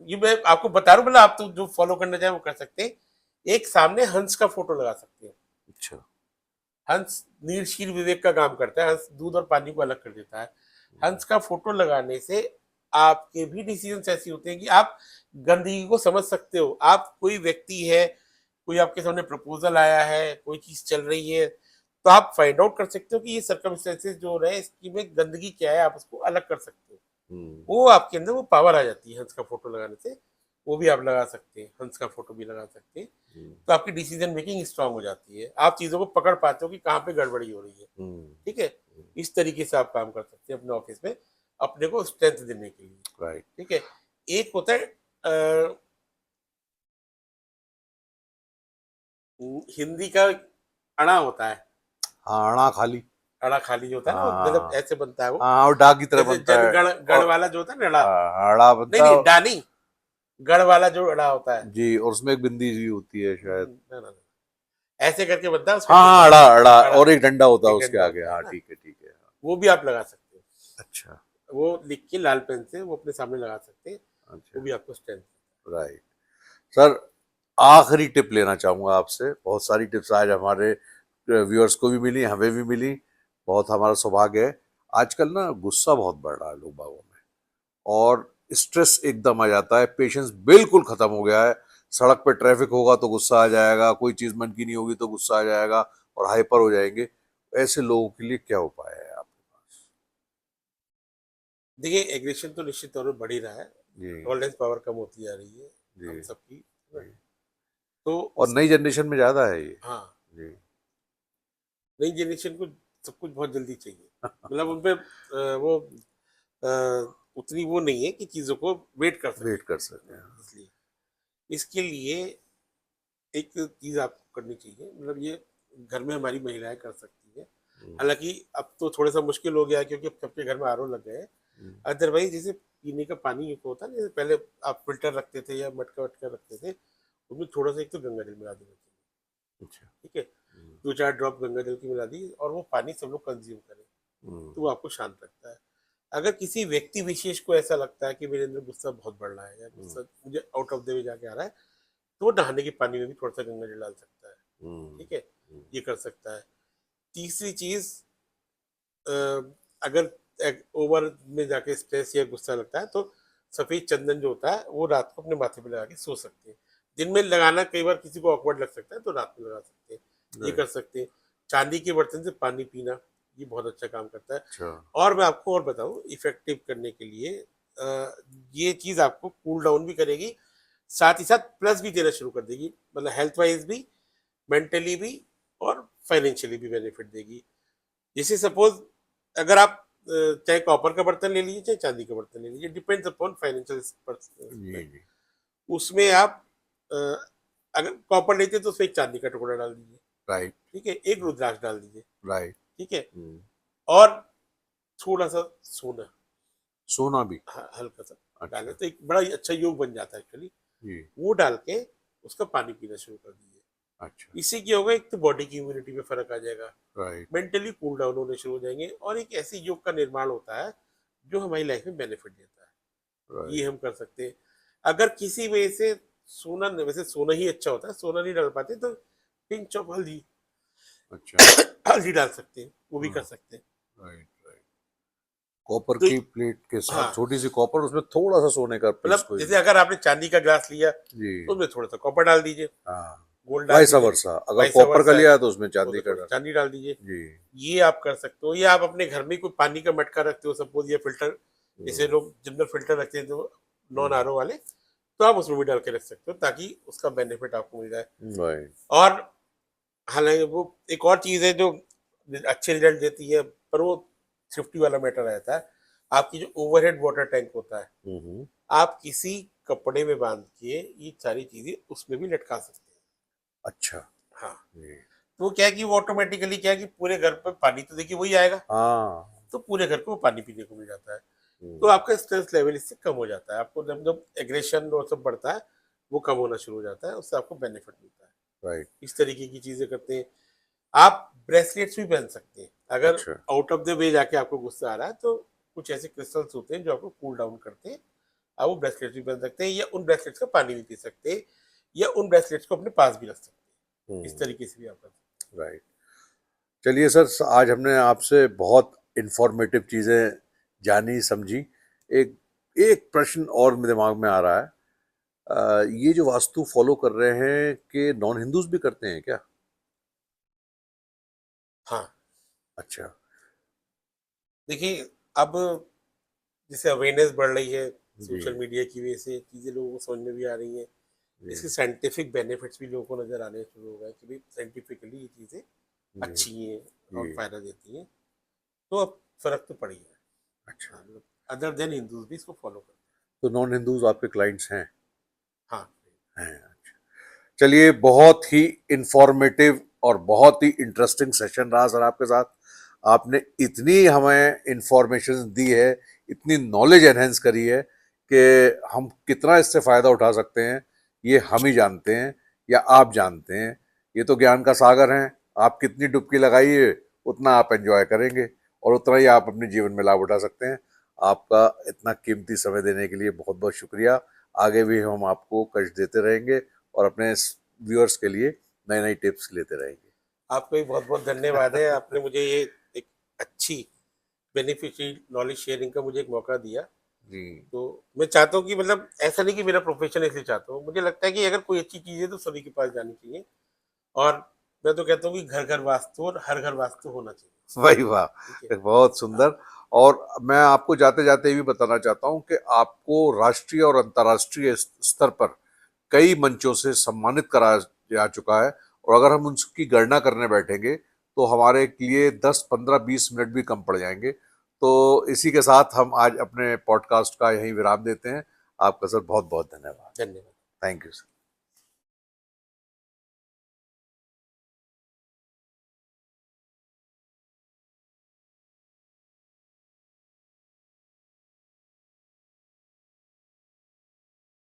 ये मैं आपको बता रहा हूँ, मतलब आप तो जो फॉलो करना चाहे वो कर सकते हैं। एक सामने हंस का फोटो लगा सकते हैं। अच्छा, हंस नीर शीर विवेक का काम करता है, हंस दूध और पानी को अलग कर देता है। हंस का फोटो लगाने से आपके भी डिसीजन ऐसे होते हैं कि आप गंदगी को समझ सकते हो। आप कोई व्यक्ति है, कोई आपके सामने प्रपोजल आया है, कोई चीज चल रही है, तो आप फाइंड आउट कर सकते हो कि ये सर्कमस्टेंसेस जो रहे इसकी में गंदगी क्या है, आप उसको अलग कर सकते हो। हम्म, वो आपके अंदर वो पावर आ जाती है हंस का फोटो लगाने से। वो भी आप लगा सकते हैं, हंस का फोटो भी लगा सकते हैं। हम्म, तो आपकी डिसीजन मेकिंग स्ट्रांग हो जाती है, आप चीजों को पकड़ पाते हो कि कहाँ पे गड़बड़ी हो रही है। हम्म, ठीक है। इस तरीके से आप काम कर सकते हैं अपने ऑफिस में, अपने को स्ट्रेंथ देने के लिए। राइट, ठीक है। एक होता है अ, हिंदी का अड़ा होता है, हाँ, अणा खाली, अड़ा खाली जो होता है ना, वो मतलब हाँ ऐसे बनता है वो। हाँ, और डाक की तरह जैसे बनता जन है, गण गण और वाला जो होता है ना, अड़ा। अड़ा नहीं बनता है, नहीं, डा नहीं, गढ़ वाला जो अड़ा होता है। जी, और उसमें एक बिंदी भी होती है शायद। ना ना ना, ऐसे करके बनता है, उसका हाँ हाँ, डंडा अड़ा होता है, अड़ा, अड़ा। और एक डंडा होता है एक उसके डंडा आगे, होता है हाँ, ना, ठीक है ठीक है, वो भी आप लगा सकते हो। अच्छा वो लिख के लाल पेन से वो अपने सामने लगा सकते हैं, वो अच्छा, भी आपको स्ट्रेंथ। राइट। सर, आखिरी टिप लेना चाहूंगा आपसे। बहुत सारी टिप्स आज हमारे व्यूअर्स को भी मिली, हमें भी मिली, बहुत हमारा सौभाग्य है। आजकल ना गुस्सा बहुत बढ़ रहा है लोग बागों में, और स्ट्रेस एकदम आ जाता है, पेशेंस बिल्कुल खत्म हो गया है। सड़क पे ट्रैफिक होगा तो गुस्सा आ जाएगा, कोई चीज मन की नहीं होगी तो गुस्सा आ जाएगा, और हाइपर हो जाएंगे। ऐसे लोगों के लिए क्या उपाय है आपके पास? देखिए, एग्रेशन तो निश्चित तौर पर बढ़ ही रहा है, जी, टॉलरेंस पावर कम होती जा रही है जी, हम सबकी, है ना? जी, तो और उस नई जनरेशन में ज्यादा है ये। हाँ, जी, नई जनरेशन को सब कुछ बहुत जल्दी चाहिए, मतलब उनपे वो उतनी वो नहीं है कि चीज़ों को वेट कर सके, वेट कर है सकते ना? हैं। इसलिए इसके लिए एक चीज़ आपको करनी चाहिए, मतलब ये घर में हमारी महिलाएं कर सकती है। हम्म, हालांकि अब तो थोड़ा सा मुश्किल हो गया है, क्योंकि अब सबके घर में आरओ लग गए हैं। हम्म, अदरवाइज जैसे पीने का पानी एक होता है ना, जैसे पहले आप फिल्टर रखते थे या मटका वटका रखते थे, उसमें थोड़ा सा एक तो गंगा जल मिला देना चाहिए। अच्छा, ठीक है। हम्म, 2-4 ड्रॉप गंगा जल की मिला दी, और वो पानी सब लोग कंज्यूम करें, हम्म, तो वो आपको शांत रखता है। अगर किसी व्यक्ति विशेष को ऐसा लगता है कि मेरे अंदर गुस्सा बहुत बढ़ रहा है, या हम्म, गुस्सा मुझे आउट ऑफ द वे जाके आ रहा है, तो वो नहाने के पानी में भी थोड़ा सा गंगा जल डाल सकता है। हम्म, ठीक है। हम्म, ये कर सकता है। तीसरी चीज, अगर ओवर में जाके स्ट्रेस या गुस्सा लगता है, तो सफेद चंदन जो होता है वो रात को अपने माथे पे लगा के सो सकते हैं। दिन में लगाना कई बार किसी को ऑकवर्ड लग सकता है, तो रात में लगा सकते हैं। ये राइट, कर सकते हैं। चांदी के बर्तन से पानी पीना, ये बहुत अच्छा काम करता है। अच्छा। और मैं आपको और बताऊं, इफेक्टिव करने के लिए ये चीज आपको कूल डाउन भी करेगी, साथ ही साथ प्लस भी देना शुरू कर देगी, मतलब हेल्थ वाइज भी, मेंटली भी, और फाइनेंशियली भी बेनिफिट देगी। जैसे सपोज अगर आप चाहे कॉपर का बर्तन ले लीजिए चाहे चांदी का बर्तन ले लीजिए, डिपेंड्स अपॉन फाइनेंशियल, जी जी। उसमें आप अ, अगर कॉपर लेते हैं तो उसमें एक चांदी का टुकड़ा डाल दीजिए, राइट। ठीक है, एक रुद्राक्ष डाल दीजिए, राइट। ठीक है, हम्म। और थोड़ा सा सोना, सोना भी। हल्का सा डालें अच्छा। तो एक बड़ा ही अच्छा योग बन जाता है एक्चुअली। जी। वो डाल के उसका पानी पीना शुरू कर दीजिए। अच्छा। इससे क्या होगा, एक तो बॉडी की इम्यूनिटी में फर्क आ जाएगा, राइट। मेंटली कूल डाउन होने शुरू हो जाएंगे, और एक ऐसी योग का निर्माण होता है जो हमारी लाइफ में बेनिफिट देता है। राइट। ये हम कर सकते हैं। अगर किसी वजह से सोना, वैसे सोना ही अच्छा होता है, सोना नहीं डाल पाते तो पिंच ऑफ हल्दी, अच्छा। हल्दी डाल सकते हैं, वो भी हाँ। कर सकते हैं। Right right. कॉपर तो की प्लेट के साथ हाँ, छोटी सी कॉपर, उसमें थोड़ा सा सोने का पीस मतलब कोई जैसे भी। अगर आपने चांदी का ग्लास लिया जी। तो उसमें थोड़ा सा कॉपर डाल दीजिए, हाँ। गोल्ड डाल वाइसा दीजिए, वर्सा, अगर वाइस कॉपर का वर्सा है लिया है तो उसमें तो चांदी उसमें का थोड़ी सी डाल। चांदी डाल दीजिए। जी। ये आप कर सकते हो, या आप अपने घर में कोई पानी का मटका रखते हो सपोज, या फिल्टर, जैसे हम्म। लोग जनरल फिल्टर रखते हैं जो नॉन हम्म। आरओ वाले, तो आप उसमें भी डाल के रख सकते हो ताकि उसका बेनिफिट आपको मिल जाए। राइट। और हालांकि वो एक और चीज है जो अच्छे रिजल्ट देती है, पर वो सेफ्टी वाला मैटर रहता है। आपकी जो ओवरहेड वाटर टैंक होता है, हम्म। आप किसी कपड़े में बांध के ये सारी चीजें उसमें भी लटका सकते हैं। अच्छा। हाँ, जी। तो क्या है कि वो ऑटोमेटिकली क्या है कि पूरे घर पे पानी तो देखिए वही आएगा, हाँ। तो पूरे घर को वो पानी पीने को मिल जाता है। तो हम्म। आपका स्ट्रेस लेवल इससे कम हो जाता है, आपको जब जब एग्रेशन और सब बढ़ता है वो कम होना शुरू हो जाता है, उससे आपको बेनिफिट मिलता है। राइट। इस तरीके की चीजें करते हैं। आप ब्रेसलेट्स भी पहन सकते हैं अगर अच्छा। आउट ऑफ द वे जाके आपको गुस्सा आ रहा है, तो कुछ ऐसे क्रिस्टल्स होते हैं जो आपको कूल डाउन करते हैं। आप वो ब्रेसलेट्स भी पहन सकते हैं, या उन ब्रेसलेट्स का पानी भी पी सकते हैं, या उन ब्रेसलेट्स को अपने पास भी रख सकते हैं। इस हम्म। तरीके से भी आप कर सकते राइट। चलिए सर, आज हमने आपसे बहुत इंफॉर्मेटिव चीज़ें जानी समझी। एक एक प्रश्न और मेरे दिमाग में आ रहा है। ये जो वास्तु फॉलो कर रहे हैं कि नॉन हिंदूज भी करते हैं क्या? हैं। हाँ, अच्छा। देखिए, अब जैसे अवेयरनेस बढ़ रही है जी सोशल मीडिया की वजह से, चीज़ें लोगों को समझ में भी आ रही हैं, जी इसके साइंटिफिक बेनिफिट्स भी लोगों को नज़र आने शुरू हो गए कि भाई साइंटिफिकली ये चीज़ें जी अच्छी हैं जी। और फायदा देती हैं। तो अब फर्क तो पड़ ही है। अच्छा। हाँ, मतलब अदर देन हिंदूज भी इसको फॉलो करते तो नॉन हिंदूज आपके क्लाइंट्स हैं? हैं। हाँ, हैं। अच्छा। चलिए, बहुत ही इंफॉर्मेटिव और बहुत ही इंटरेस्टिंग सेशन रहा सर आपके साथ। आपने इतनी हमें इंफॉर्मेशन दी है, इतनी नॉलेज एनहेंस करी है कि हम कितना इससे फ़ायदा उठा सकते हैं ये हम ही जानते हैं, या आप जानते हैं। ये तो ज्ञान का सागर है। आप कितनी डुबकी लगाइए उतना आप एंजॉय करेंगे, और उतना ही आप अपने जीवन में लाभ उठा सकते हैं। आपका इतना कीमती समय देने के लिए बहुत बहुत शुक्रिया। आगे भी हम आपको कष्ट देते रहेंगे और अपने व्यूअर्स के लिए नई नई टिप्स लेते रहेंगे। आपको भी बहुत बहुत धन्यवाद है, आपने मुझे ये एक अच्छी बेनिफिशियल नॉलेज शेयरिंग का मुझे एक मौका दिया। जी तो मैं चाहता हूँ कि मतलब ऐसा नहीं कि मेरा प्रोफेशन इसलिए चाहता हूँ, मुझे लगता है कि अगर कोई अच्छी चीज़ है तो सभी के पास जानी चाहिए। और मैं तो कहता हूँ कि घर घर वास्तु और हर घर वास्तु होना चाहिए। वही वाह। ठीक है। बहुत हाँ, सुंदर। और मैं आपको जाते जाते ये भी बताना चाहता हूँ कि आपको राष्ट्रीय और अंतर्राष्ट्रीय स्तर पर कई मंचों से सम्मानित करा जा चुका है, और अगर हम उसकी गणना करने बैठेंगे तो हमारे लिए 10 15 20 मिनट भी कम पड़ जाएंगे। तो इसी के साथ हम आज अपने पॉडकास्ट का यहीं विराम देते हैं। आपका सर बहुत बहुत धन्यवाद। धन्यवाद। Thank you sir.